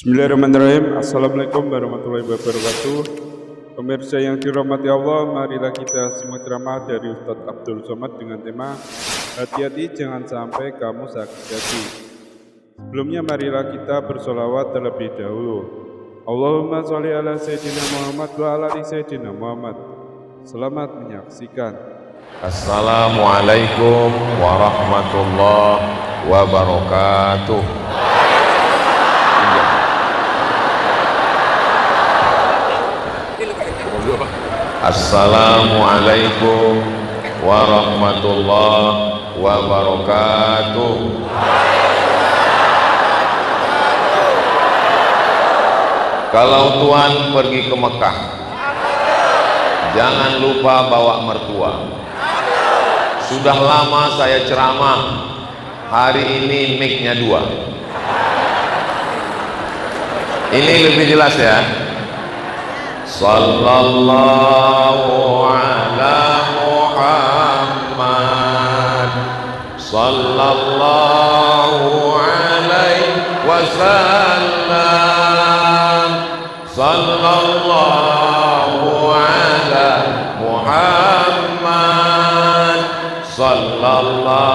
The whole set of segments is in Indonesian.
Bismillahirrahmanirrahim. Assalamualaikum warahmatullahi wabarakatuh. Pemirsa yang dirahmati Allah, marilah kita semua ceramah dari Ustadz Abdul Somad dengan tema hati-hati jangan sampai kamu sakit hati. Sebelumnya marilah kita bersolawat terlebih dahulu. Allahumma sholli ala Sayyidina Muhammad wa ala ali Sayyidina Muhammad. Selamat menyaksikan. Assalamualaikum warahmatullahi wabarakatuh. Assalamualaikum warahmatullahi wabarakatuh. Kalau Tuhan pergi ke Mekah, jangan lupa bawa mertua. Sudah lama saya ceramah, hari ini mic-nya 2. Ini lebih jelas ya. Sallallahu ala Muhammad, sallallahu alaihi wasallam, sallallahu ala Muhammad, sallallahu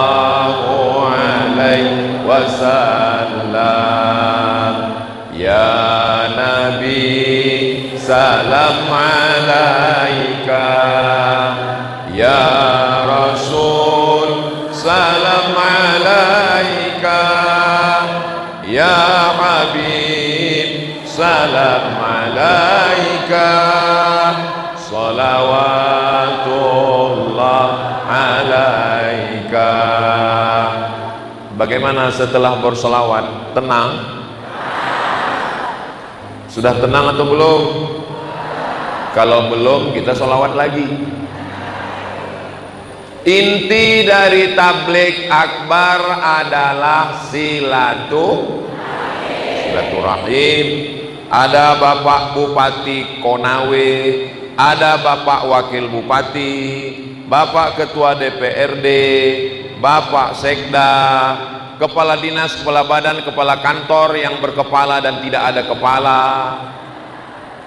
alaihi wasallam. Ya Nabi, salam alaika, ya Rasul, salam alaika, ya Habib, salam alaika, salawatullah alaika. Bagaimana setelah bersolawat? Tenang? Sudah tenang atau belum? Kalau belum, kita sholawat lagi. Inti dari tabligh akbar adalah silaturahim. Ada Bapak Bupati Konawe, ada Bapak Wakil Bupati, Bapak Ketua DPRD, Bapak Sekda, kepala dinas, kepala badan, kepala kantor yang berkepala dan tidak ada kepala.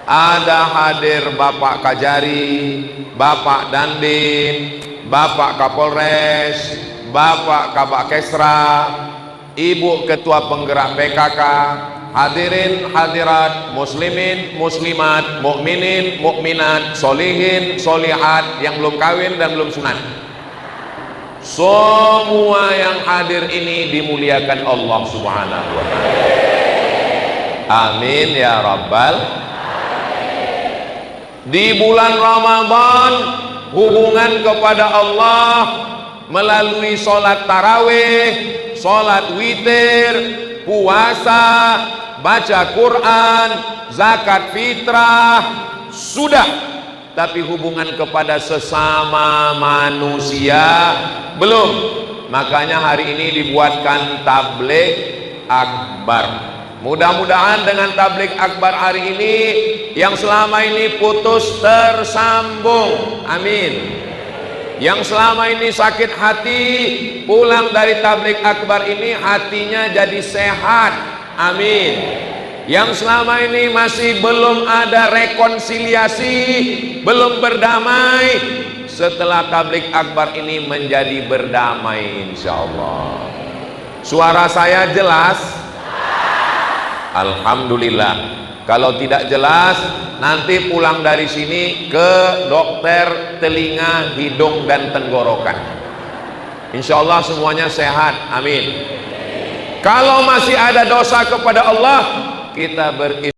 Ada hadir Bapak Kajari, Bapak Dandim, Bapak Kapolres, Bapak Kabak Kesra, Ibu Ketua Penggerak PKK, hadirin hadirat, muslimin muslimat, mukminin mukminat, solihin solihat yang belum kawin dan belum sunat. Semua yang hadir ini dimuliakan Allah Subhanahu wa ta'ala. Amin ya rabbal. Di bulan Ramadan, hubungan kepada Allah melalui sholat tarawih, sholat witir, puasa, baca Quran, zakat fitrah, sudah. Tapi hubungan kepada sesama manusia belum. Makanya hari ini dibuatkan tabligh akbar. Mudah-mudahan dengan tabligh akbar hari ini yang selama ini putus tersambung. Amin. Yang selama ini sakit hati, pulang dari tabligh akbar ini hatinya jadi sehat. Amin. Yang selama ini masih belum ada rekonsiliasi, belum berdamai, setelah tabligh akbar ini menjadi berdamai insyaallah. Suara saya jelas? Alhamdulillah. Kalau tidak jelas, nanti pulang dari sini ke dokter telinga, hidung dan tenggorokan. Insyaallah semuanya sehat. Amin. Kalau masih ada dosa kepada Allah, kita beristighfar.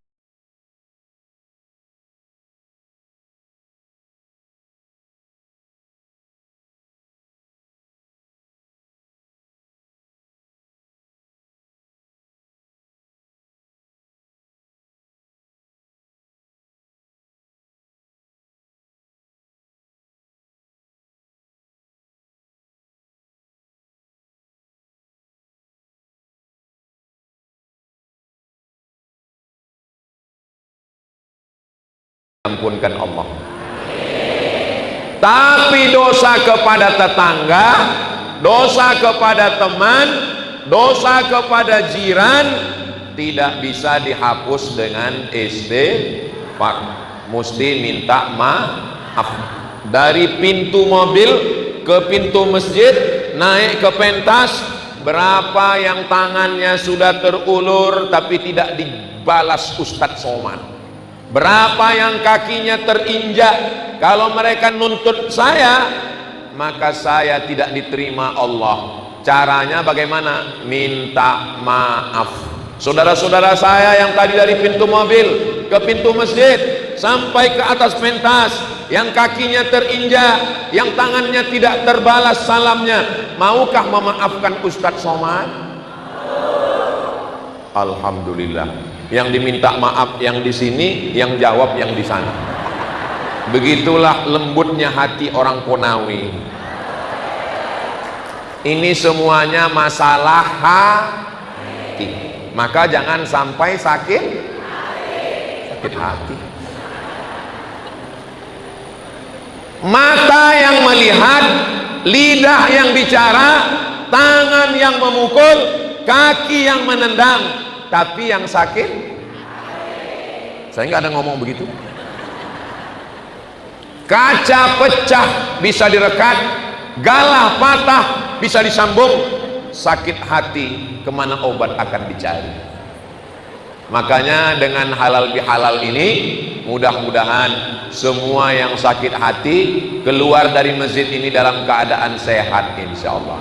Ampunkan Allah. Tapi dosa kepada tetangga, dosa kepada teman, dosa kepada jiran, tidak bisa dihapus dengan istighfar, mesti minta maaf. Dari pintu mobil ke pintu masjid, naik ke pentas, berapa yang tangannya sudah terulur tapi tidak dibalas Ustadz Somad? Berapa yang kakinya terinjak? Kalau mereka nuntut saya, maka saya tidak diterima Allah. Caranya bagaimana? Minta maaf. Saudara-saudara saya yang tadi dari pintu mobil ke pintu masjid sampai ke atas pentas, yang kakinya terinjak, yang tangannya tidak terbalas salamnya, maukah memaafkan Ustadz Somad? Alhamdulillah. Yang diminta maaf yang di sini, yang jawab yang di sana. Begitulah lembutnya hati orang Konawe. Ini semuanya masalah hati. Maka jangan sampai sakit hati. Mata yang melihat, lidah yang bicara, tangan yang memukul, kaki yang menendang, tapi yang sakit, saya nggak ada ngomong begitu. Kaca pecah bisa direkat, galah patah bisa disambung, sakit hati kemana obat akan dicari? Makanya dengan halal bihalal ini, mudah-mudahan semua yang sakit hati keluar dari masjid ini dalam keadaan sehat, insya Allah.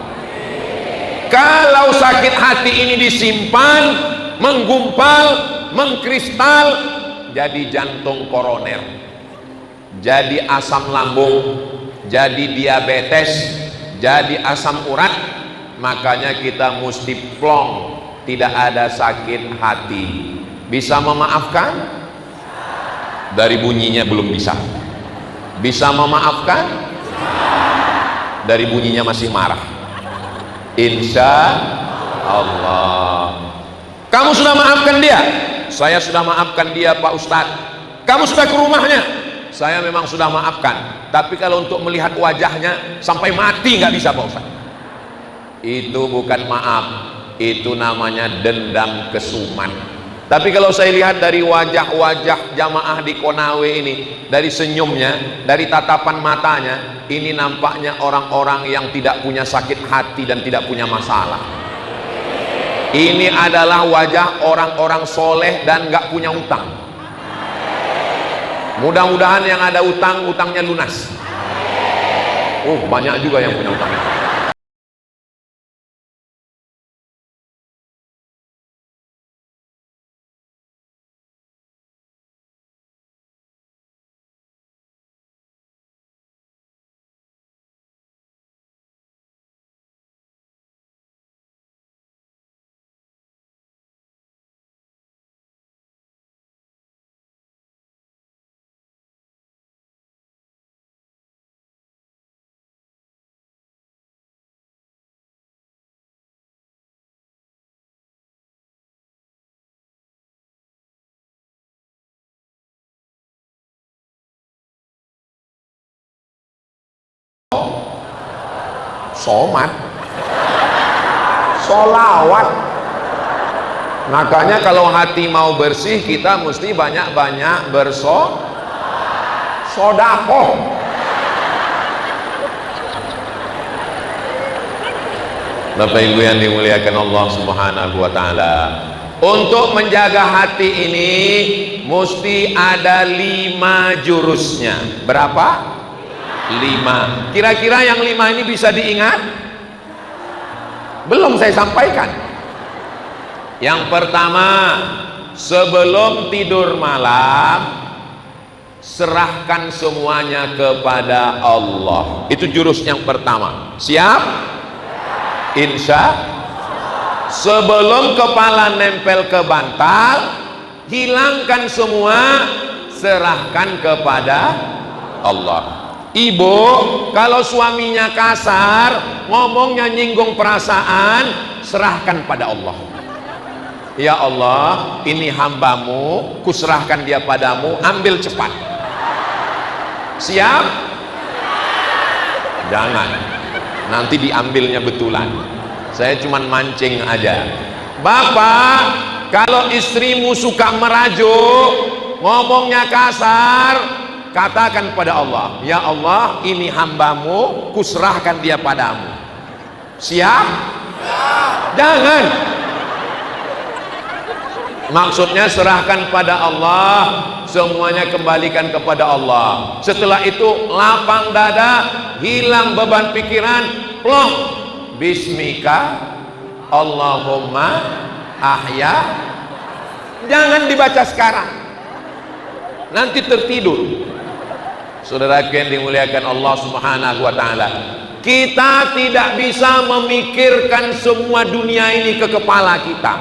Kalau sakit hati ini disimpan, menggumpal, mengkristal, jadi jantung koroner, jadi asam lambung, jadi diabetes, jadi asam urat. Makanya kita mesti plong, tidak ada sakit hati. Bisa memaafkan? Dari bunyinya belum bisa. Bisa memaafkan? Dari bunyinya masih marah. Insya Allah. Kamu sudah maafkan dia? Saya sudah maafkan dia Pak Ustadz. Kamu sudah ke rumahnya? Saya memang sudah maafkan. Tapi kalau untuk melihat wajahnya sampai mati nggak bisa Pak Ustadz. Itu bukan maaf, itu namanya dendam kesuman. Tapi kalau saya lihat dari wajah-wajah jamaah di Konawe ini, dari senyumnya, dari tatapan matanya, ini nampaknya orang-orang yang tidak punya sakit hati dan tidak punya masalah. Ini adalah wajah orang-orang soleh dan nggak punya utang. Mudah-mudahan yang ada utang, utangnya lunas. Banyak juga yang punya utang. Somat, solawat. Makanya kalau hati mau bersih, kita mesti banyak-banyak bersodakoh. Bapak Ibu yang dimuliakan Allah Subhanahu wa Ta'ala, untuk menjaga hati ini mesti ada 5 jurusnya. Berapa? 5. Kira-kira yang 5 ini bisa diingat? Belum saya sampaikan. Yang pertama, sebelum tidur malam, serahkan semuanya kepada Allah. Itu jurus yang pertama. Siap? Insya. Sebelum kepala nempel ke bantal, hilangkan semua, serahkan kepada Allah. Ibu, kalau suaminya kasar, ngomongnya nyinggung perasaan, serahkan pada Allah. Ya Allah, ini hambamu, kuserahkan dia padamu, ambil cepat. Siap? Jangan, nanti diambilnya betulan. Saya cuman mancing aja. Bapak, Kalau istrimu suka merajuk, ngomongnya kasar, katakan pada Allah, ya Allah, ini hambamu, kuserahkan dia padamu. Siap? Jangan. Maksudnya serahkan pada Allah, semuanya kembalikan kepada Allah. Setelah itu lapang dada, hilang beban pikiran, plong. Bismika Allahumma ahya. Jangan dibaca sekarang, nanti tertidur. Saudaraku yang dimuliakan Allah Subhanahu wa taala, kita tidak bisa memikirkan semua dunia ini ke kepala kita.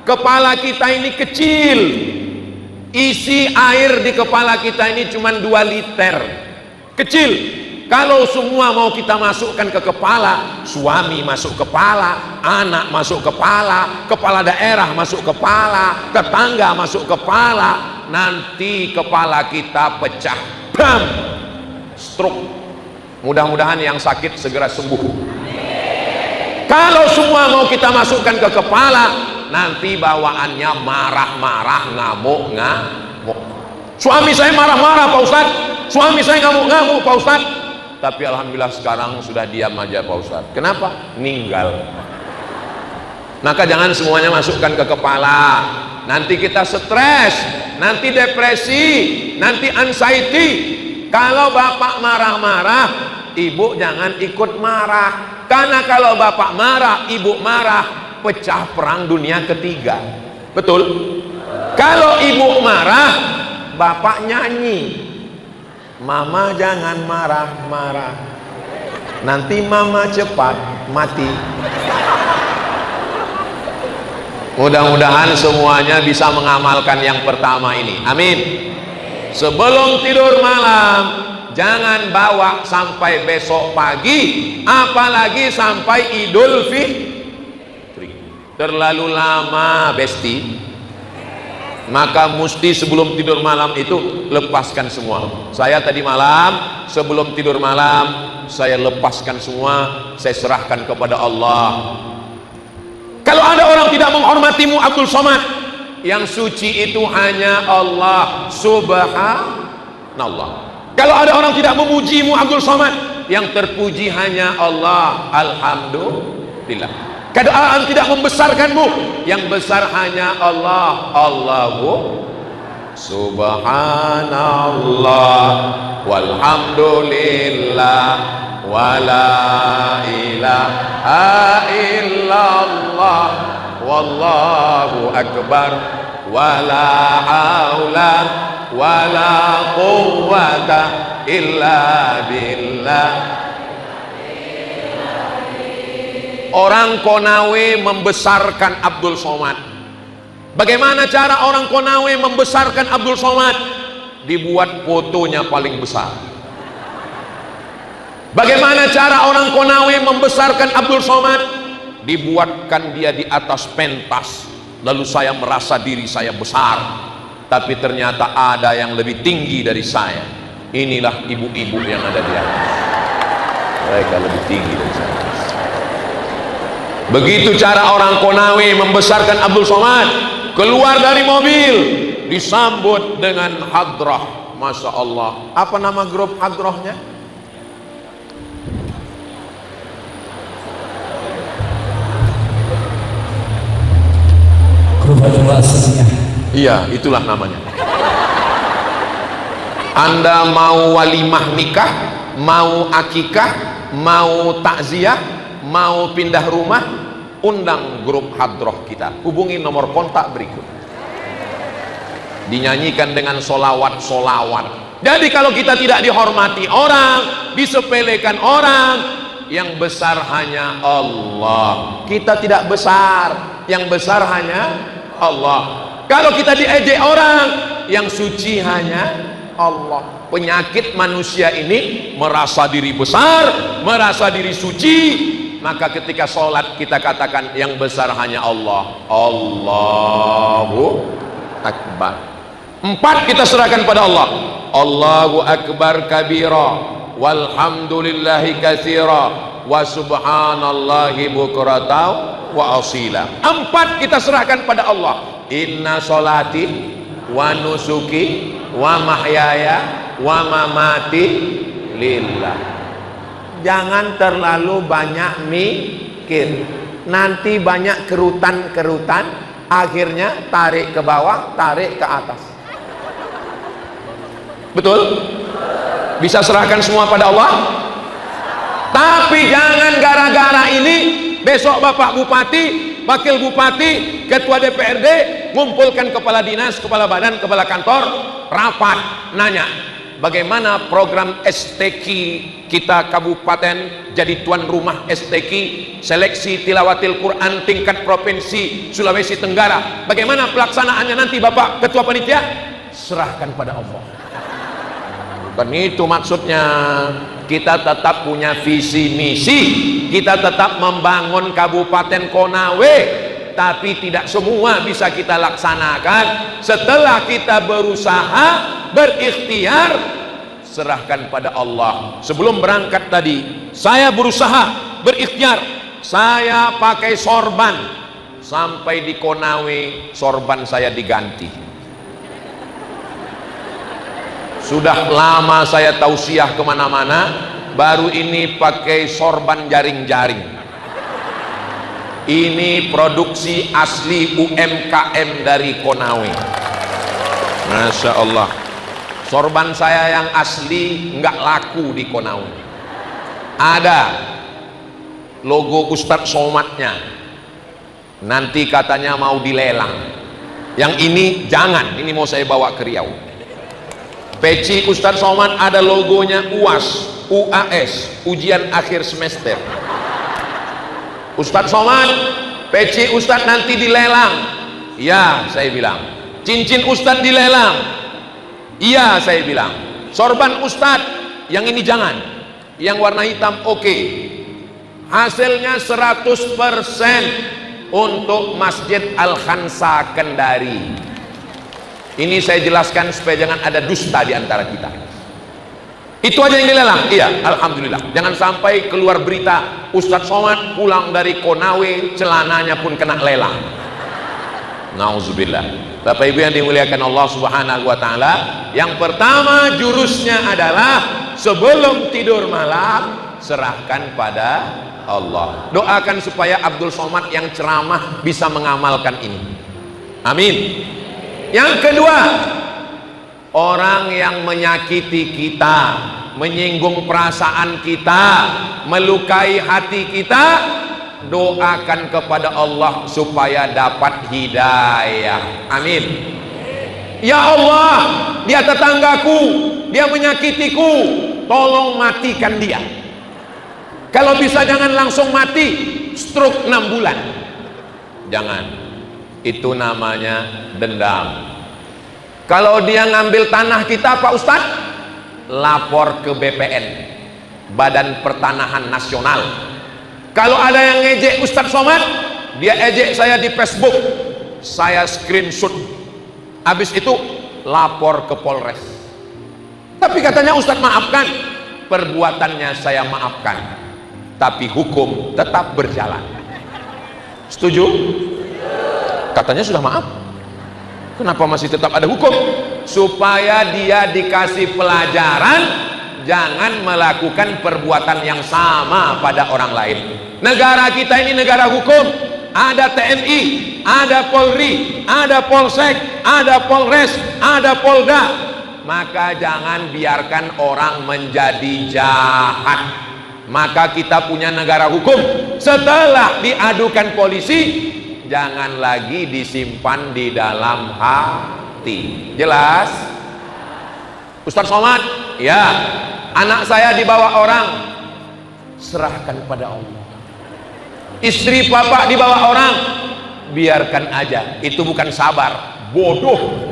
Kepala kita ini kecil, isi air di kepala kita ini cuma 2 liter, kecil. Kalau semua mau kita masukkan ke kepala, suami masuk kepala, anak masuk kepala, kepala daerah masuk kepala, tetangga masuk kepala, nanti kepala kita pecah, bam, stroke. Mudah-mudahan yang sakit segera sembuh. Kalau semua mau kita masukkan ke kepala, nanti bawaannya marah-marah, ngamuk-ngamuk. Suami saya marah-marah Pak Ustadz, suami saya ngamuk-ngamuk Pak Ustadz. Tapi alhamdulillah sekarang sudah diam aja Pak Ustadz. Kenapa? Ninggal. Maka jangan semuanya masukkan ke kepala. Nanti kita stres, nanti depresi, nanti anxiety. Kalau bapak marah-marah, ibu jangan ikut marah. Karena kalau bapak marah, ibu marah, pecah perang dunia ketiga. Betul? Kalau ibu marah, bapak nyanyi, mama jangan marah-marah, nanti mama cepat mati. Mudah-mudahan semuanya bisa mengamalkan yang pertama ini, amin. Sebelum tidur malam, jangan bawa sampai besok pagi, apalagi sampai Idul Fitri. Terlalu lama besti. Maka mesti sebelum tidur malam itu lepaskan semua. Saya tadi malam sebelum tidur malam, saya lepaskan semua, saya serahkan kepada Allah. Kalau ada orang tidak menghormatimu Abdul Somad, yang suci itu hanya Allah Subhanallah. Kalau ada orang tidak memujimu Abdul Somad, yang terpuji hanya Allah Alhamdulillah. Kalau orang tidak membesarkanmu, yang besar hanya Allah. Allahu Subhanallah walhamdulillah wala ilaha illallah wallahu akbar wala haula wala quwwata illa billah. Orang Konawe membesarkan Abdul Somad. Bagaimana cara orang Konawe membesarkan Abdul Somad? Dibuat fotonya paling besar. Bagaimana cara orang Konawe membesarkan Abdul Somad? Dibuatkan dia di atas pentas, lalu saya merasa diri saya besar, tapi ternyata ada yang lebih tinggi dari saya. Inilah ibu-ibu yang ada di atas, mereka lebih tinggi dari saya. Begitu cara orang Konawe membesarkan Abdul Somad. Keluar dari mobil, disambut dengan hadrah. Masya Allah. Apa nama grup hadrahnya? Grup hadrah aslinya. Iya, itulah namanya. Anda mau walimah nikah, mau akikah, mau takziah, mau pindah rumah, undang grup hadroh kita. Hubungi nomor kontak berikut. Dinyanyikan dengan solawat-solawat. Jadi kalau kita tidak dihormati orang, disepelekan orang, yang besar hanya Allah. Kita tidak besar, yang besar hanya Allah. Kalau kita diejek orang, yang suci hanya Allah. Penyakit manusia ini merasa diri besar, merasa diri suci. Maka ketika sholat kita katakan yang besar hanya Allah. Allahu Akbar. 4 kita serahkan pada Allah. Allahu Akbar kabira walhamdulillahi katsira wa subhanallahi bukrata wa asila. 4 kita serahkan pada Allah. inna sholati wa nusuki wa mahyaya wa mamati lillah. Jangan terlalu banyak mikir, nanti banyak kerutan-kerutan, akhirnya tarik ke bawah, tarik ke atas. Betul? Bisa serahkan semua pada Allah. Tapi jangan gara-gara ini besok Bapak Bupati, Wakil Bupati, Ketua DPRD ngumpulkan kepala dinas, kepala badan, kepala kantor, rapat, nanya bagaimana program STQ kita kabupaten jadi tuan rumah STQ seleksi tilawatil Quran tingkat provinsi Sulawesi Tenggara. Bagaimana pelaksanaannya nanti Bapak Ketua Panitia? Serahkan pada Allah. Bukan itu maksudnya. Kita tetap punya visi misi, kita tetap membangun Kabupaten Konawe, tapi tidak semua bisa kita laksanakan. Setelah kita berusaha, berikhtiar, serahkan pada Allah. Sebelum berangkat tadi, saya berusaha, berikhtiar, saya pakai sorban. Sampai di Konawe, sorban saya diganti. Sudah lama saya tausiah kemana-mana, baru ini pakai sorban jaring-jaring. Ini produksi asli UMKM dari Konawe. Masya Allah. Sorban saya yang asli nggak laku di Konawe. Ada logo Ustadz Somatnya. Nanti katanya mau dilelang. Yang ini jangan, ini mau saya bawa ke Riau. Peci Ustadz Somad ada logonya UAS, UAS, ujian akhir semester. Ustadz Somad, peci Ustadz nanti dilelang. Ya, saya bilang. Cincin Ustadz dilelang. Iya, saya bilang. Sorban Ustadz, yang ini jangan. Yang warna hitam oke. Hasilnya 100% untuk Masjid Al-Khansa Kendari. Ini saya jelaskan supaya jangan ada dusta di antara kita. Itu aja yang dilelang. Iya, alhamdulillah. Jangan sampai keluar berita Ustadz Somad pulang dari Konawe, celananya pun kena lelang. Nauzubillah. Bapak Ibu yang dimuliakan Allah Subhanahu wa taala, yang pertama jurusnya adalah sebelum tidur malam serahkan pada Allah. Doakan supaya Abdul Somad yang ceramah bisa mengamalkan ini. Amin. Yang kedua, orang yang menyakiti kita, menyinggung perasaan kita, melukai hati kita, doakan kepada Allah supaya dapat hidayah. Amin. Ya Allah, dia tetanggaku, dia menyakitiku, tolong matikan dia. Kalau bisa jangan langsung mati, stroke 6 bulan. Jangan. Itu namanya dendam. Kalau dia ngambil tanah kita Pak Ustadz, lapor ke BPN, Badan Pertanahan Nasional. Kalau ada yang ngejek Ustadz Somad, dia ejek saya di Facebook, saya screenshot, habis itu lapor ke Polres. Tapi katanya Ustadz maafkan, perbuatannya saya maafkan, tapi hukum tetap berjalan. Setuju? Katanya sudah maaf, kenapa masih tetap ada hukum? Supaya dia dikasih pelajaran, jangan melakukan perbuatan yang sama pada orang lain. Negara kita ini negara hukum, ada TNI, ada Polri, ada Polsek, ada Polres, ada Polda. Maka jangan biarkan orang menjadi jahat. Maka kita punya negara hukum. Setelah diadukan polisi, jangan lagi disimpan di dalam hati. Jelas? Ustadz Somad, ya, anak saya dibawa orang, serahkan pada Allah. Istri bapak dibawa orang, biarkan aja. Itu bukan sabar, bodoh.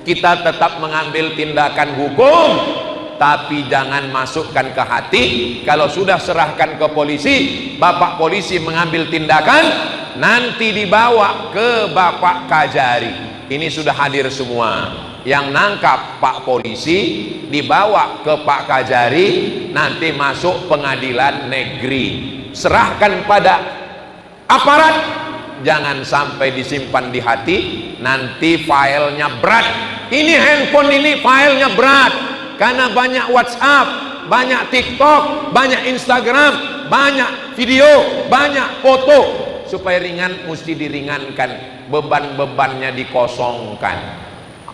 Kita tetap mengambil tindakan hukum, tapi jangan masukkan ke hati. Kalau sudah serahkan ke polisi, bapak polisi mengambil tindakan, nanti dibawa ke Bapak Kajari. Ini sudah hadir semua. Yang nangkap Pak polisi dibawa ke Pak Kajari, nanti masuk pengadilan negeri. Serahkan pada aparat, jangan sampai disimpan di hati, nanti filenya berat. Ini handphone ini filenya berat, karena banyak WhatsApp, banyak TikTok, banyak Instagram, banyak video, banyak foto. Supaya ringan, mesti diringankan, beban-bebannya dikosongkan.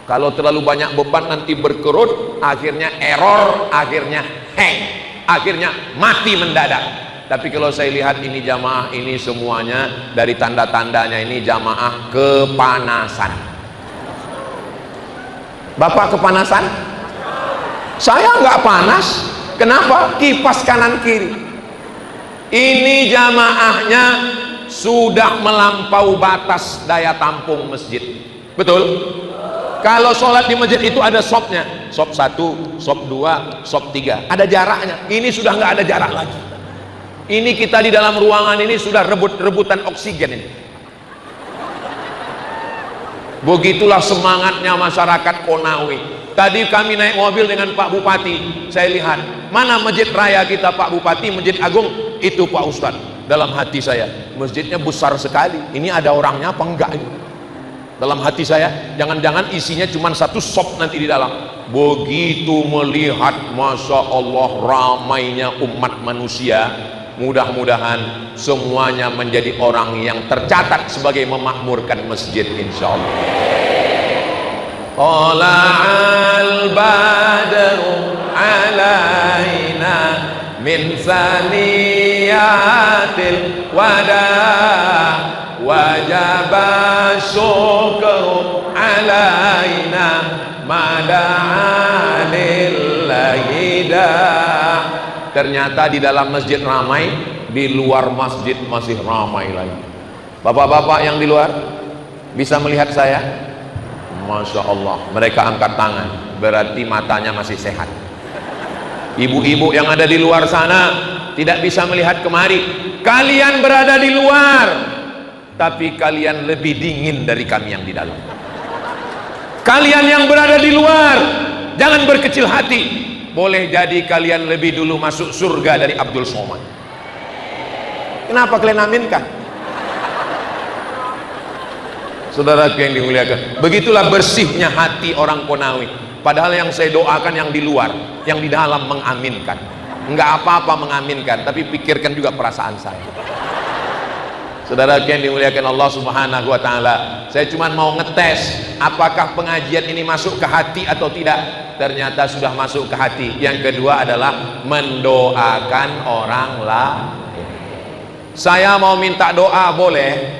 Kalau terlalu banyak beban nanti berkerut, akhirnya error, akhirnya hang, akhirnya mati mendadak. Tapi kalau saya lihat ini jamaah ini semuanya dari tanda-tandanya ini jamaah kepanasan. Bapak kepanasan? Saya nggak panas. Kenapa? Kipas kanan kiri. Ini jamaahnya sudah melampaui batas daya tampung masjid. Betul? Kalau sholat di masjid itu ada sopnya, sop 1, sop 2, sop 3, ada jaraknya. Ini sudah nggak ada jarak lagi. Ini kita di dalam ruangan ini sudah rebut-rebutan oksigen ini. Begitulah semangatnya masyarakat Konawe. Tadi kami naik mobil dengan Pak Bupati, saya lihat mana masjid raya kita Pak Bupati, Masjid Agung, itu Pak Ustadz. Dalam hati saya, masjidnya besar sekali. Ini ada orangnya apa enggak ini? Dalam hati saya, jangan-jangan isinya cuma satu sop nanti di dalam. Begitu melihat, Masya Allah, ramainya umat manusia, mudah-mudahan semuanya menjadi orang yang tercatat sebagai memakmurkan masjid, insya Allah. Tala'al badru alaina min saniyatil wada wajaba syukru alaina mada'alillahi dah. Ternyata di dalam masjid ramai, di luar masjid masih ramai lagi. Bapak-bapak yang di luar bisa melihat saya? Masya Allah, mereka angkat tangan, berarti matanya masih sehat. Ibu-ibu yang ada di luar sana tidak bisa melihat kemari. Kalian berada di luar, tapi kalian lebih dingin dari kami yang di dalam. Kalian yang berada di luar, jangan berkecil hati. Boleh jadi kalian lebih dulu masuk surga dari Abdul Somad. Kenapa kalian aminkan? Saudara yang dimuliakan, begitulah bersihnya hati orang Konawe. Padahal yang saya doakan yang di luar, yang di dalam mengaminkan. Enggak apa-apa mengaminkan, tapi pikirkan juga perasaan saya. Saudara yang dimuliakan Allah Subhanahu wa taala, saya cuma mau ngetes apakah pengajian ini masuk ke hati atau tidak. Ternyata sudah masuk ke hati. Yang kedua adalah mendoakan orang lain. Saya mau minta doa, boleh?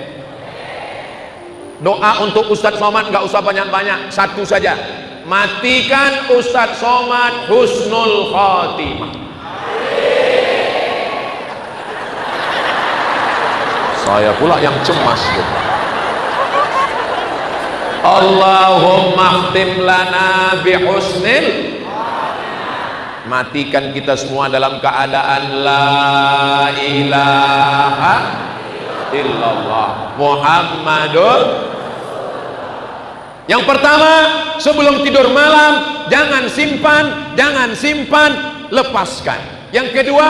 Doa untuk Ustadz Somad nggak usah banyak-banyak, satu saja. Matikan Ustadz Somad husnul khotimah. Saya pula yang cemas gitu. Allahumma khtim lana bihusnil. Matikan kita semua dalam keadaan la ilaha illallah Muhammadun. Yang pertama, sebelum tidur malam jangan simpan, lepaskan. Yang kedua,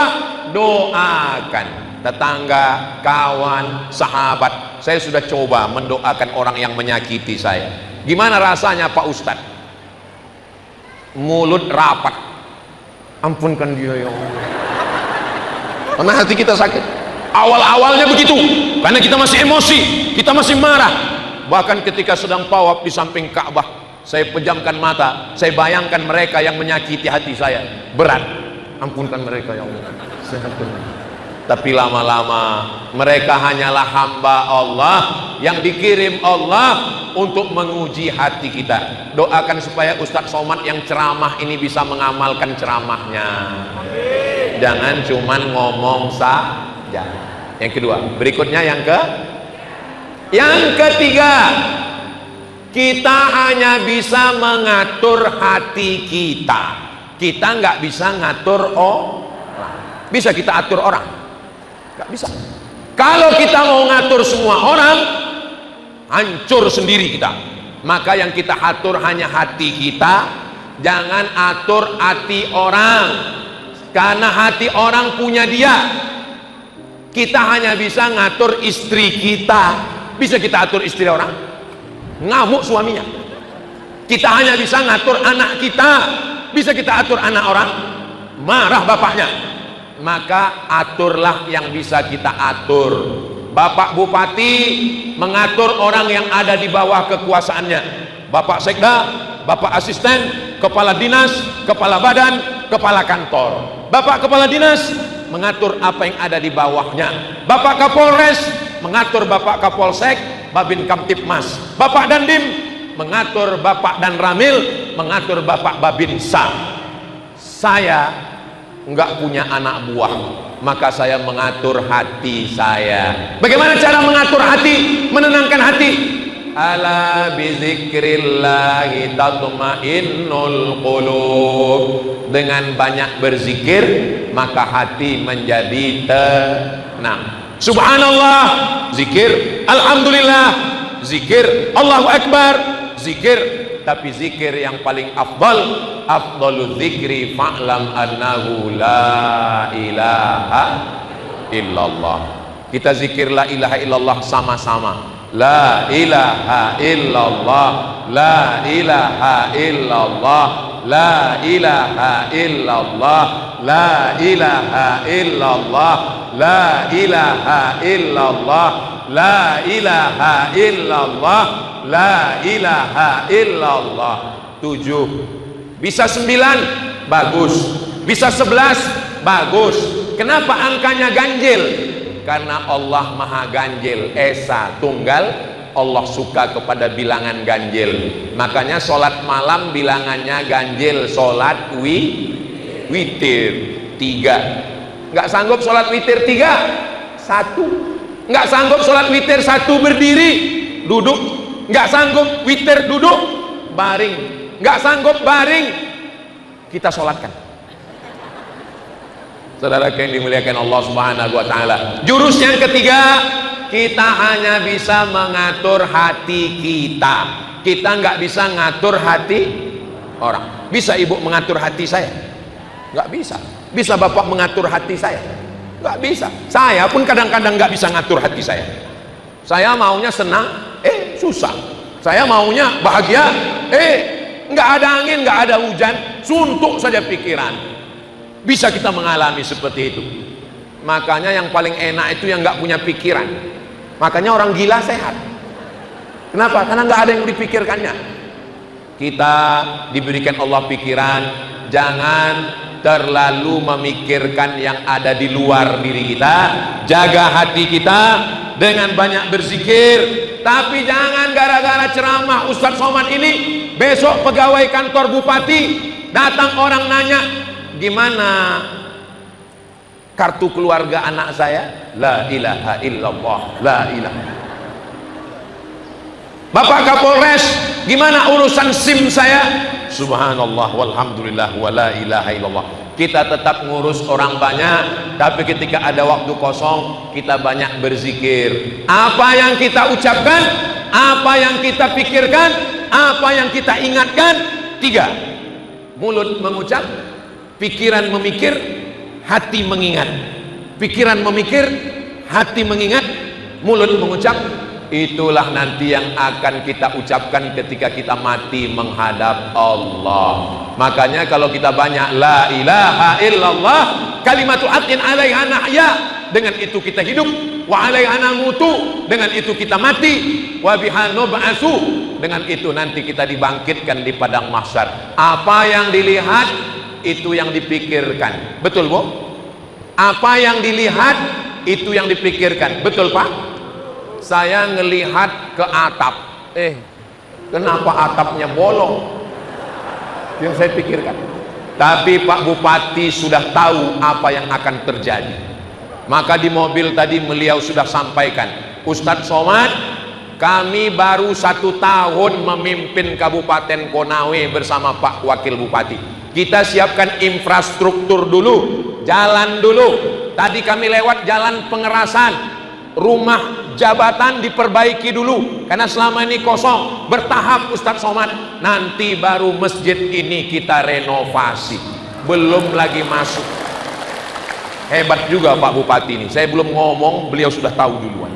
doakan tetangga, kawan, sahabat. Saya sudah coba mendoakan orang yang menyakiti saya. Gimana rasanya Pak Ustadz? Mulut rapat, ampunkan dia ya Allah. Karena hati kita sakit. Awal-awalnya begitu, karena kita masih emosi, kita masih marah. Bahkan ketika sedang tawaf di samping Ka'bah, saya pejamkan mata, saya bayangkan mereka yang menyakiti hati saya. Berat, ampunkan mereka ya Allah. Tapi lama-lama mereka hanyalah hamba Allah yang dikirim Allah untuk menguji hati kita. Doakan supaya Ustadz Somad yang ceramah ini bisa mengamalkan ceramahnya. Jangan cuman ngomong saja. Yang kedua, berikutnya yang ketiga, kita hanya bisa mengatur hati kita. Kita nggak bisa ngatur orang. Bisa kita atur orang? Nggak bisa. Kalau kita mau ngatur semua orang, hancur sendiri kita. Maka yang kita atur hanya hati kita. Jangan atur hati orang, karena hati orang punya dia. Kita hanya bisa ngatur istri kita, Bisa kita atur istri orang? Ngamuk suaminya. Kita hanya bisa ngatur anak kita. Bisa kita atur anak orang? Marah bapaknya. Maka aturlah yang bisa kita atur. Bapak Bupati mengatur orang yang ada di bawah kekuasaannya. Bapak Sekda, Bapak Asisten, Kepala Dinas, Kepala Badan, Kepala Kantor. Bapak Kepala Dinas mengatur apa yang ada di bawahnya. Bapak Kapolres mengatur Bapak Kapolsek, Babin Kamtipmas. Bapak Dandim mengatur Bapak Dan Ramil, mengatur Bapak Babinsa. Saya enggak punya anak buah, maka saya mengatur hati saya. Bagaimana cara mengatur hati, menenangkan hati? Ala bizikrillahi tatma'innul qulub. Dengan banyak berzikir maka hati menjadi tenang. Subhanallah, zikir. Alhamdulillah, zikir. Allahu Akbar, zikir. Tapi zikir yang paling afdalu zikri fa'lam annahu la ilaha illallah. Kita zikir la ilaha illallah sama-sama. La ilaha illallah, la ilaha illallah, la ilaha illallah, la ilaha illallah, la ilaha illallah, la ilaha illallah, la ilaha illallah. 7. Bisa 9, bagus. Bisa 11, bagus. Kenapa angkanya ganjil? Karena Allah maha ganjil, esa tunggal. Allah suka kepada bilangan ganjil. Makanya sholat malam bilangannya ganjil. Sholat witir 3. Nggak sanggup sholat witir 3, 1. Nggak sanggup sholat witir 1 berdiri, duduk. Nggak sanggup witir duduk, baring. Nggak sanggup baring, kita sholatkan. Saudara yang dimuliakan Allah Subhanahu wa Ta'ala, jurus yang ketiga, kita hanya bisa mengatur hati kita. Kita nggak bisa ngatur hati orang. Bisa ibu mengatur hati saya? Nggak bisa. Bisa bapak mengatur hati saya? Nggak bisa. Saya pun kadang-kadang nggak bisa ngatur hati saya. Saya maunya senang, susah. Saya maunya bahagia, nggak ada angin, nggak ada hujan, suntuk saja pikiran. Bisa kita mengalami seperti itu. Makanya yang paling enak itu yang nggak punya pikiran. Makanya orang gila sehat. Kenapa? Karena nggak ada yang dipikirkannya. Kita diberikan Allah pikiran. Jangan terlalu memikirkan yang ada di luar diri kita. Jaga hati kita dengan banyak berzikir. Tapi jangan gara-gara ceramah Ustadz Somad ini, besok pegawai kantor bupati datang orang nanya, gimana kartu keluarga anak saya? La ilaha illallah, la ilaha. Bapak Kapolres, gimana urusan SIM saya? Subhanallah walhamdulillah wa la ilaha illallah. Kita tetap ngurus orang banyak, tapi ketika ada waktu kosong kita banyak berzikir. Apa yang kita ucapkan, apa yang kita pikirkan, apa yang kita ingatkan? 3. Mulut mengucap, pikiran memikir, hati mengingat. Pikiran memikir, hati mengingat, mulut mengucap. Itulah nanti yang akan kita ucapkan ketika kita mati menghadap Allah. Makanya kalau kita banyak la ilaha illallah, kalimatu haqqin alaiha nahya, dengan itu kita hidup, wa alaiha namutu, dengan itu kita mati, wa biha nub'atsu, dengan itu nanti kita dibangkitkan di padang mahsyar. Apa yang dilihat itu yang dipikirkan. Betul Bu? Apa yang dilihat itu yang dipikirkan. Betul Pak? Saya ngelihat ke atap, kenapa atapnya bolong? Yang saya pikirkan. Tapi Pak Bupati sudah tahu apa yang akan terjadi. Maka di mobil tadi beliau sudah sampaikan, Ustadz Somad, kami baru 1 tahun memimpin Kabupaten Konawe bersama Pak Wakil Bupati. Kita siapkan infrastruktur dulu, jalan dulu. Tadi kami lewat jalan Pengerasan, rumah jabatan diperbaiki dulu karena selama ini kosong. Bertahap Ustadz Somad, nanti baru masjid ini kita renovasi, belum lagi masuk. Hebat juga Pak Bupati ini, saya belum ngomong beliau sudah tahu duluan.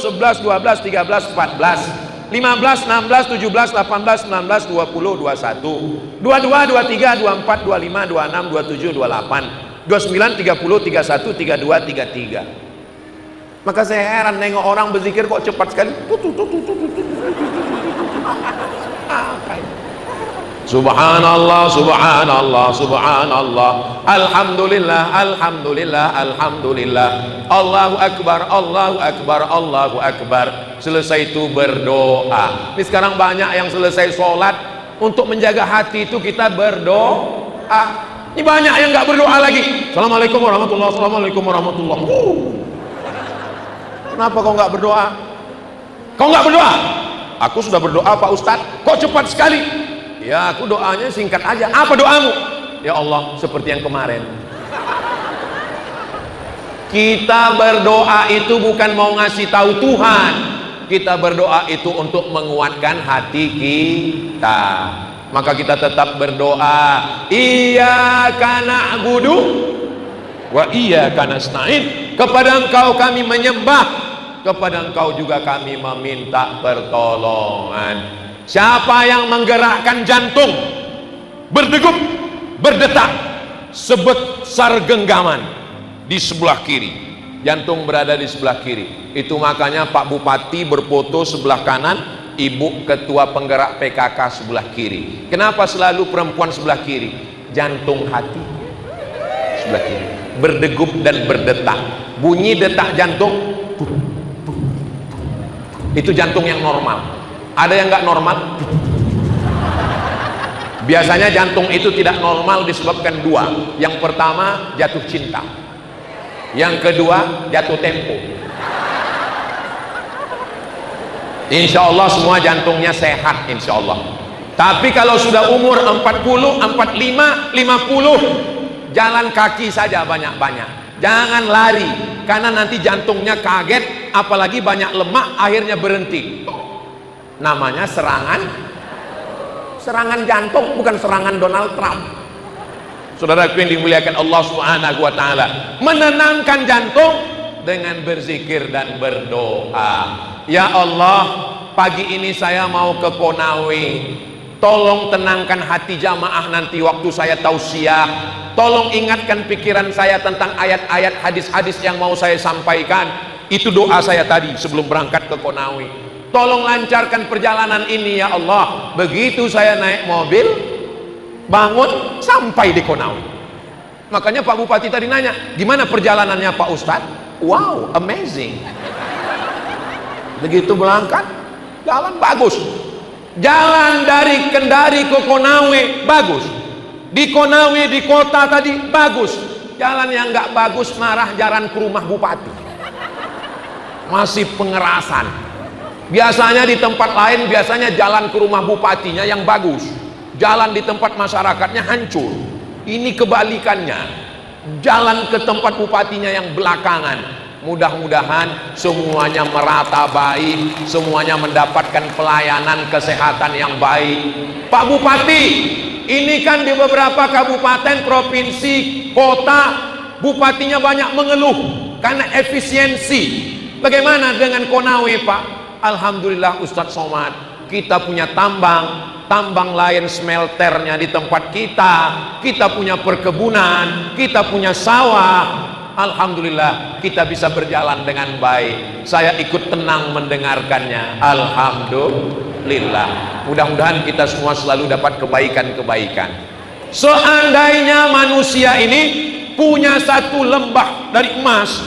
11, 12, 13, 14, 15, 16, 17, 18, 19, 20, 21, 22, 23, 24, 25, 26, 27, 28, 29, 30, 31, 32, 33. Maka saya heran nengok orang berzikir kok cepat sekali. Subhanallah, subhanallah, subhanallah, alhamdulillah, alhamdulillah, alhamdulillah, Allahu akbar, Allahu akbar, Allahu akbar. Selesai itu berdoa. Ini sekarang banyak yang selesai sholat, untuk menjaga hati itu kita berdoa. Ini banyak yang nggak berdoa lagi. Assalamualaikum warahmatullahi wabarakatuh. Assalamualaikum warahmatullahi wabarakatuh. Kenapa kau nggak berdoa? Kau nggak berdoa? Aku sudah berdoa Pak Ustadz. Kok cepat sekali? Ya, aku doanya singkat aja. Apa doamu? Ya Allah, seperti yang kemarin. Kita berdoa itu bukan mau ngasih tahu Tuhan. Kita berdoa itu untuk menguatkan hati kita. Maka kita tetap berdoa. Iyyaka na'budu wa iyyaka nasta'in. Kepada Engkau kami menyembah, kepada Engkau juga kami meminta pertolongan. Siapa yang menggerakkan jantung berdegup, berdetak sebesar genggaman di sebelah kiri, jantung berada di sebelah kiri, itu makanya Pak Bupati berfoto sebelah kanan, Ibu Ketua Penggerak PKK sebelah kiri. Kenapa selalu perempuan sebelah kiri? Jantung hati sebelah kiri, berdegup dan berdetak. Bunyi detak jantung itu jantung yang normal. Ada yang nggak normal? Biasanya jantung itu tidak normal disebabkan dua. Yang pertama jatuh cinta, yang kedua jatuh tempo. Insya Allah semua jantungnya sehat insya Allah. Tapi kalau sudah umur 40, 45, 50, jalan kaki saja banyak-banyak. Jangan lari, karena nanti jantungnya kaget, apalagi banyak lemak, akhirnya berhenti. Namanya serangan jantung, bukan serangan Donald Trump. Saudaraku yang dimuliakan Allah Subhanahu wa taala, menenangkan jantung dengan berzikir dan berdoa. Ya Allah, pagi ini saya mau ke Konawe, tolong tenangkan hati jamaah nanti waktu saya tausiah. Tolong ingatkan pikiran saya tentang ayat-ayat hadis-hadis yang mau saya sampaikan. Itu doa saya tadi sebelum berangkat ke Konawe. Tolong lancarkan perjalanan ini ya Allah. Begitu saya naik mobil, bangun sampai di Konawe. Makanya Pak Bupati tadi nanya, gimana perjalanannya Pak Ustadz? Wow, amazing. Begitu berangkat, jalan bagus. Jalan dari Kendari ke Konawe bagus. Di Konawe, di kota tadi bagus. Jalan yang nggak bagus, marah jalan ke rumah bupati, masih pengerasan. Biasanya di tempat lain, biasanya jalan ke rumah bupatinya yang bagus, jalan di tempat masyarakatnya hancur. Ini kebalikannya, jalan ke tempat bupatinya yang belakangan. Mudah-mudahan semuanya merata baik, semuanya mendapatkan pelayanan kesehatan yang baik. Pak Bupati, ini kan di beberapa kabupaten, provinsi, kota, bupatinya banyak mengeluh karena efisiensi. Bagaimana dengan Konawe Pak? Alhamdulillah Ustadz Somad, kita punya tambang lain smelternya di tempat kita punya perkebunan, kita punya sawah. Alhamdulillah kita bisa berjalan dengan baik. Saya ikut tenang mendengarkannya. Alhamdulillah. Mudah-mudahan kita semua selalu dapat kebaikan-kebaikan. Seandainya manusia ini punya satu lembah dari emas,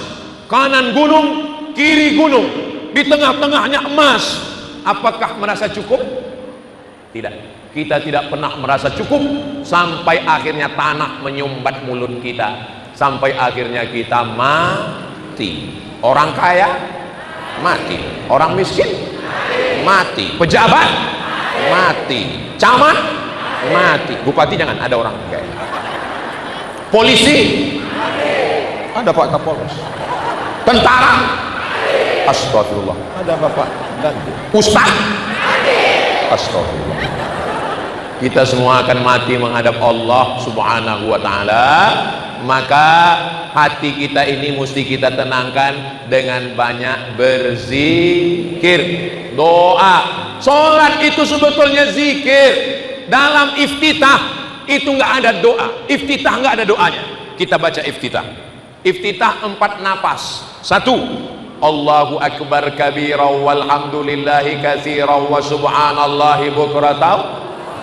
kanan gunung, kiri gunung, di tengah-tengahnya emas, apakah merasa cukup? Tidak. Kita tidak pernah merasa cukup sampai akhirnya tanah menyumbat mulut kita, sampai akhirnya kita mati. Orang kaya mati, orang miskin mati, pejabat mati, camat mati, bupati jangan, ada orang kaya, polisi ada Pak Kapolres, tentara astagfirullah, ada Bapak ganti, ustaz astagfirullah. Kita semua akan mati menghadap Allah Subhanahu wa ta'ala. Maka hati kita ini mesti kita tenangkan dengan banyak berzikir, doa. Sholat itu sebetulnya zikir. Dalam iftitah itu nggak ada doa, iftitah nggak ada doanya. Kita baca iftitah. Iftitah 4 napas. 1, Allahu akbar kabira walhamdulillahi katsira wa subhanallahi bukratan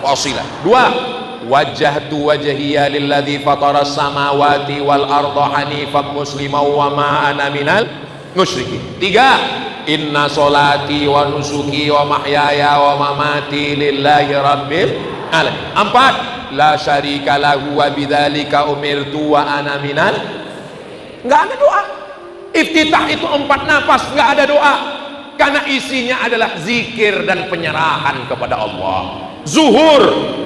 wasila. 2, wajjahtu wajhiya lilladzi fataras samawati wal arda hanifan musliman wa ma ana minal musyrikin. 3, inna sholati wa nusuki wa mahyaya wa mamati lillahi rabbil alamin. 4, la syarika lahu wa bidzalika umirtu wa ana minal. Enggak ada doa. Iftitah itu 4 napas, enggak ada doa, karena isinya adalah zikir dan penyerahan kepada Allah. Zuhur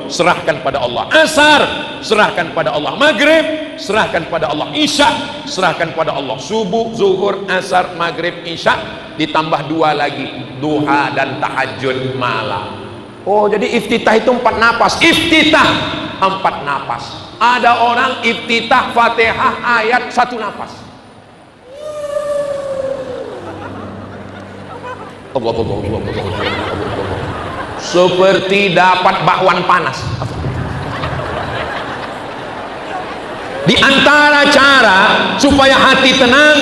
serahkan pada Allah, asar serahkan pada Allah, maghrib serahkan pada Allah, isya serahkan pada Allah. Subuh, zuhur, asar, maghrib, isya, ditambah 2 lagi, duha dan tahajud malam. Oh, jadi iftitah itu 4 napas. Iftitah 4 napas. Ada orang iftitah Fatihah ayat 1 napas. Seperti dapat bakwan panas. Di antara cara supaya hati tenang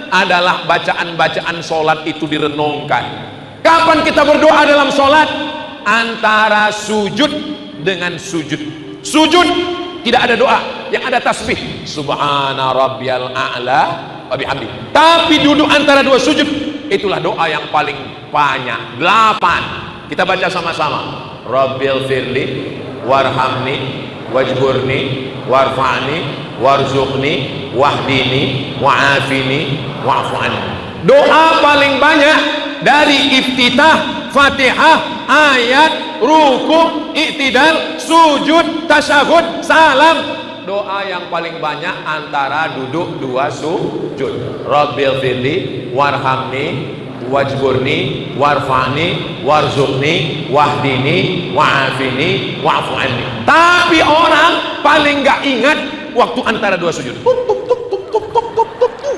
adalah bacaan-bacaan sholat itu direnungkan. Kapan kita berdoa dalam sholat? Antara sujud dengan sujud. Sujud tidak ada doa, yang ada tasbih subhana rabbiyal a'la wa bihamdi. Tapi duduk antara 2 sujud, itulah doa yang paling banyak, 8. Kita baca sama-sama. Rabbil firli warhamni wajburni warfa'ni warzuqni wahdini wa'afini wa'fu'ani. Doa paling banyak dari iftitah, Fatihah, ayat, ruku, i'tidal, sujud, tasyahud, salam. Doa yang paling banyak antara duduk 2 sujud. Rabbil firli warhamni, wajburni, warfani, warzuqni, wahdini, wa'afini, wa'fu anni. Tapi orang paling nggak ingat waktu antara dua sujud. Tuk, tuk, tuk, tuk, tuk, tuk, tuk, tuk, tuk.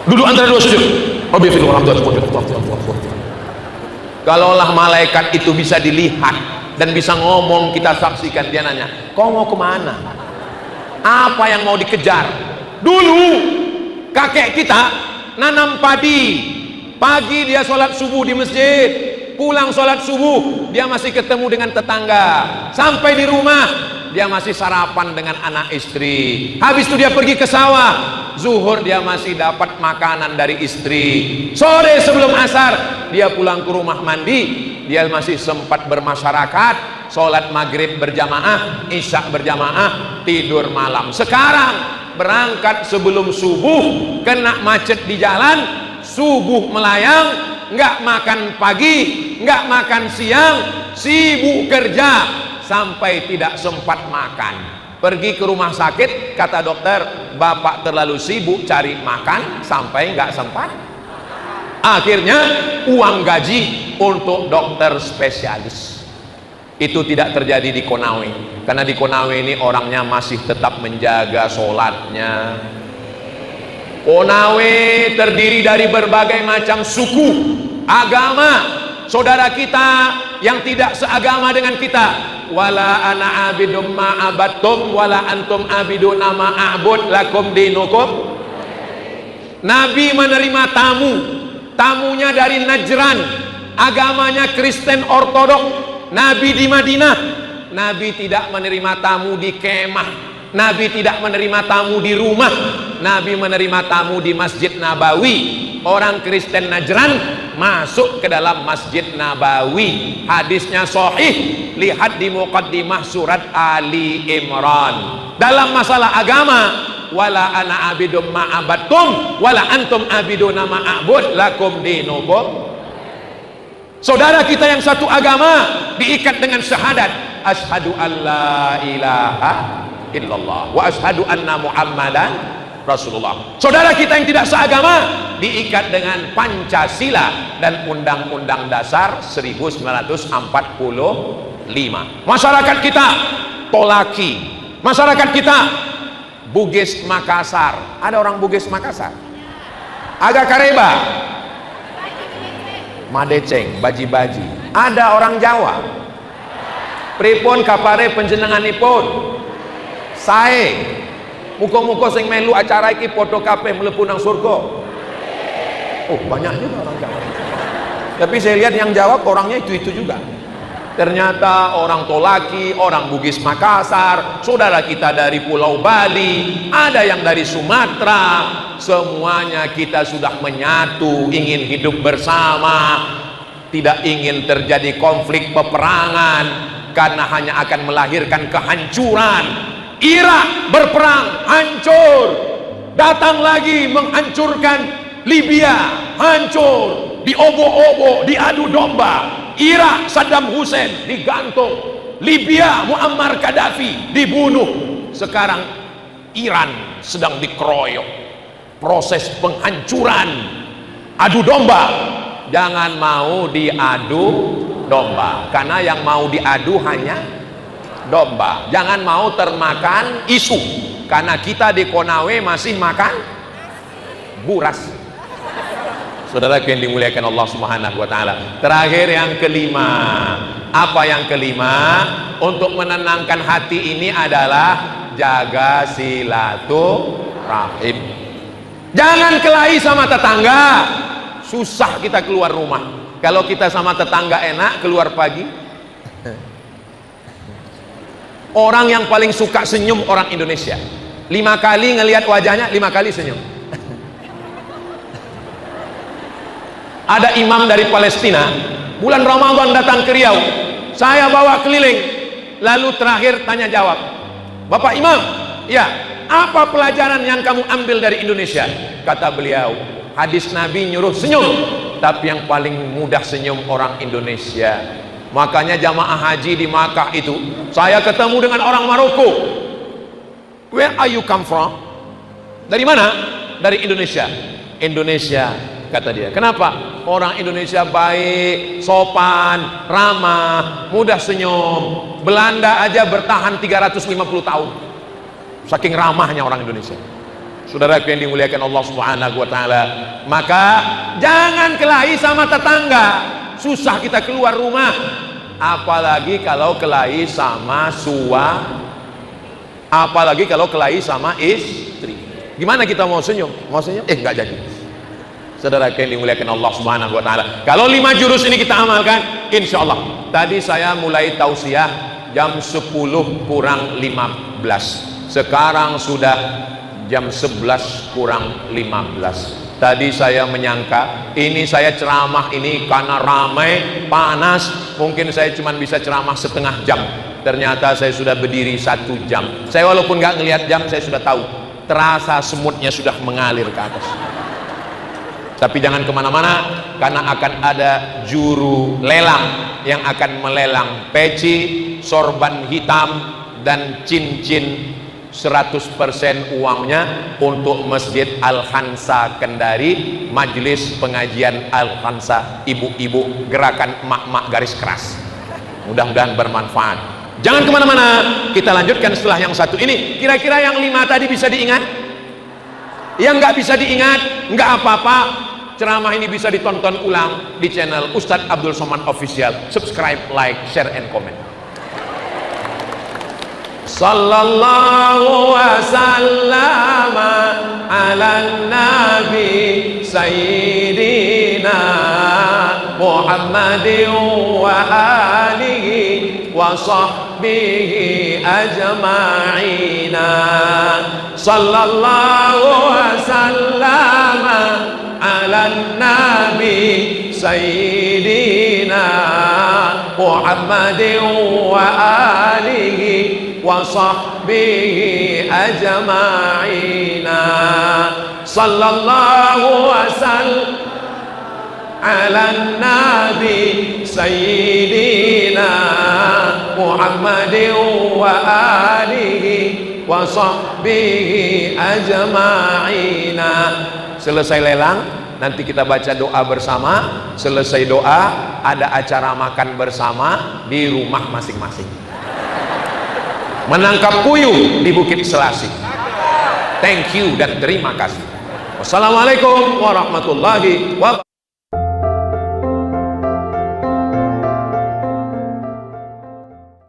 Duduk antara dua sujud. Kalaulah malaikat itu bisa dilihat dan bisa ngomong, kita saksikan, dia nanya, kau mau kemana? Apa yang mau dikejar? Dulu kakek kita nanam padi, pagi dia sholat subuh di masjid, pulang sholat subuh dia masih ketemu dengan tetangga, sampai di rumah dia masih sarapan dengan anak istri, habis itu dia pergi ke sawah, zuhur dia masih dapat makanan dari istri, sore sebelum asar dia pulang ke rumah mandi, dia masih sempat bermasyarakat, sholat maghrib berjamaah, isya berjamaah, tidur malam. Sekarang berangkat sebelum subuh, kena macet di jalan, subuh melayang, nggak makan pagi, nggak makan siang, sibuk kerja sampai tidak sempat makan. Pergi ke rumah sakit, kata dokter, bapak terlalu sibuk cari makan sampai nggak sempat. Akhirnya uang gaji untuk dokter spesialis. Itu tidak terjadi di Konawe, karena di Konawe ini orangnya masih tetap menjaga sholatnya. Konawe terdiri dari berbagai macam suku, agama. Saudara kita yang tidak seagama dengan kita, wala ana abidum ma abattum wala antum abiduna ma a'bud lakum dinukum. Nabi menerima tamu, tamunya dari Najran, agamanya Kristen Ortodok. Nabi di Madinah, Nabi tidak menerima tamu di kemah, Nabi tidak menerima tamu di rumah, Nabi menerima tamu di Masjid Nabawi. Orang Kristen Najran masuk ke dalam Masjid Nabawi, hadisnya sahih, lihat di muqaddimah surat Ali Imran. Dalam masalah agama, wala ana abidum ma abattum wala antum abiduna ma a'bud lakum dinukum. Saudara kita yang satu agama diikat dengan syahadat, asyhadu an la ilaha illallah wa asyhadu anna muhammadan rasulullah. Saudara kita yang tidak seagama diikat dengan Pancasila dan Undang-Undang Dasar 1945. Masyarakat kita Tolaki, masyarakat kita Bugis Makassar. Ada orang Bugis Makassar? Aga Kareba, Madeceng, Baji-Baji. Ada orang Jawa? Pripun kapare panjenenganipun? Sae. Muka-muka sing melu acara iki padha kabeh mlebu nang surga. Oh, banyak juga orang Jawa. Tapi saya lihat yang jawab orangnya itu juga. Ternyata orang Tolaki, orang Bugis Makassar, saudara kita dari Pulau Bali, ada yang dari Sumatera. Semuanya kita sudah menyatu, ingin hidup bersama, tidak ingin terjadi konflik peperangan, karena hanya akan melahirkan kehancuran. Irak berperang, hancur, datang lagi menghancurkan Libya, hancur, diobok-obok, diadu domba. Irak Saddam Hussein digantung, Libya Muammar Gaddafi dibunuh. Sekarang Iran sedang dikeroyok. Proses penghancuran, adu domba. Jangan mau diadu domba, karena yang mau diadu hanya domba. Jangan mau termakan isu, karena kita di Konawe masih makan buras. Saudara yang dimuliakan Allah Subhanahu wa taala. Terakhir yang kelima. Apa yang kelima? Untuk menenangkan hati ini adalah jaga silaturahim. Jangan kelahi sama tetangga. Susah kita keluar rumah. Kalau kita sama tetangga enak, keluar pagi. Orang yang paling suka senyum orang Indonesia. 5 kali ngelihat wajahnya, 5 kali senyum. Ada imam dari Palestina, bulan Ramadan datang ke Riau, saya bawa keliling, lalu terakhir tanya jawab, Bapak Imam, ya, apa pelajaran yang kamu ambil dari Indonesia? Kata beliau, hadis Nabi nyuruh senyum, tapi yang paling mudah senyum orang Indonesia. Makanya jamaah haji di Makkah itu, saya ketemu dengan orang Maroko, Where are you come from? Dari mana? Dari Indonesia. Indonesia, kata dia. Kenapa? Orang Indonesia baik, sopan, ramah, mudah senyum. Belanda aja bertahan 350 tahun. Saking ramahnya orang Indonesia. Saudara yang dimuliakan Allah Subhanahu wa taala, maka jangan kelahi sama tetangga. Susah kita keluar rumah, apalagi kalau kelahi sama apalagi kalau kelahi sama istri. Gimana kita mau senyum? Mau senyum? Enggak jadi. Saudara yang dimuliakan Allah Subhanahu wa taala, kalau 5 jurus ini kita amalkan, insya Allah. Tadi saya mulai tausiah jam 10 kurang 15. Sekarang sudah jam 11 kurang 15. Tadi saya menyangka ini saya ceramah ini karena ramai, panas, mungkin saya cuma bisa ceramah setengah jam. Ternyata saya sudah berdiri 1 jam. Saya walaupun nggak ngelihat jam, saya sudah tahu, terasa semutnya sudah mengalir ke atas. Tapi jangan kemana-mana, karena akan ada juru lelang yang akan melelang peci, sorban hitam, dan cincin 100% uangnya untuk Masjid Al-Khansa Kendari, Majelis Pengajian Al-Khansa, ibu-ibu gerakan emak-emak garis keras. Mudah-mudahan bermanfaat. Jangan kemana-mana, kita lanjutkan setelah yang satu ini. Kira-kira yang 5 tadi bisa diingat? Yang nggak bisa diingat, nggak apa-apa. Ceramah ini bisa ditonton ulang di channel Ustadz Abdul Somad Official. Subscribe, like, share, and comment. Sallallahu wasallam ala nabi sayyidina Muhammadin wa alihi wa sahbihi ajma'ina. Sallallahu wasallam ala nabi sayyidina Muhammadin wa alihi wa sahbihi ajma'ina. Sallallahu wasallam ala nabi sayyidina Muhammadin wa alihi wa sahbihi ajma'ina. Selesai lelang, nanti kita baca doa bersama. Selesai doa, ada acara makan bersama di rumah masing-masing. Menangkap puyuh di Bukit Selasih. Thank you dan terima kasih. Wassalamualaikum warahmatullahi wabarakatuh.